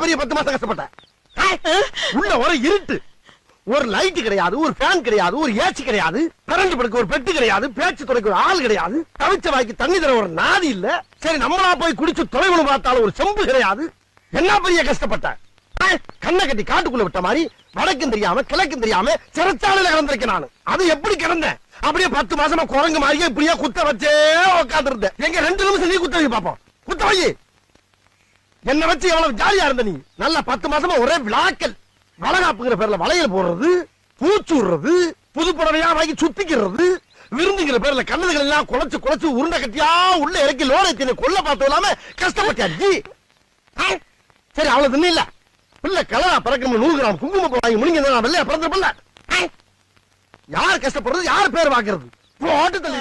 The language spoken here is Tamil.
பெரிய 10 மாசம் கஷ்டப்பட்டேன். உள்ள ஒரு இருட்டு, ஒரு லைட் கிடையாது, ஒரு ஃபேன் கிடையாது, ஒரு ஏசி கிடையாது, கரண்ட் படுக்க ஒரு பெட்டு கிடையாது, பேச்சு துறைக்கு ஒரு ஆள் கிடையாது, தவிச்ச வாய்க்கு தண்ணி தர ஒரு நாதி இல்ல. சரி நம்மளா போய் குடிச்சு தொலைவுன்னு பார்த்தாலும் ஒரு செம்பு கிடையாது. என்ன பெரிய கஷ்டப்பட்டேன். கண்ணை கட்டி காட்டுக்குள்ள விட்ட மாதிரி வடக்கும் தெரியாம கிழக்கும் தெரியாம சிறைச்சாலையில கிடந்திருக்கேன் நான். அது எப்படி கிடந்தேன்? அப்படியே 10 மாசமா குரங்கு மாதிரியே இப்படியே குத்த வச்சே உட்கார்ந்து இருந்தேன். எங்க 2 நிமிஷம் நீ குத்த வை பாப்போம். குத்த வை. என்ன வச்சு எவ்வளவு ஜாலியா இருந்த நீ. நல்லா 10 மாசமா ஒரே விளாக்கல். வளகாப்புங்கிற பேர்ல வளையல் போடுறது, பூச்சு விடுறது, புது புடவையா வாங்கி சுத்திக்கிறது, விருந்துங்கிற பேர்ல கண்ணதுகள் எல்லாம் குலைச்சு குலைச்சு உருண்டை கட்டியா உள்ள இறக்கி லோனை கொல்ல பார்த்து இல்லாம கஷ்டப்பட்டாச்சு. சரி அவ்வளவு தின்னு இல்ல பிள்ளை கலரா பறக்கணும் 100 கிராம் குங்குமம் வாங்கி முடிங்க வெள்ளையா பிறந்த பிள்ளை. யார் கஷ்டப்படுறது, யார் பேர் வாக்குறது? போட்டு தள்ளி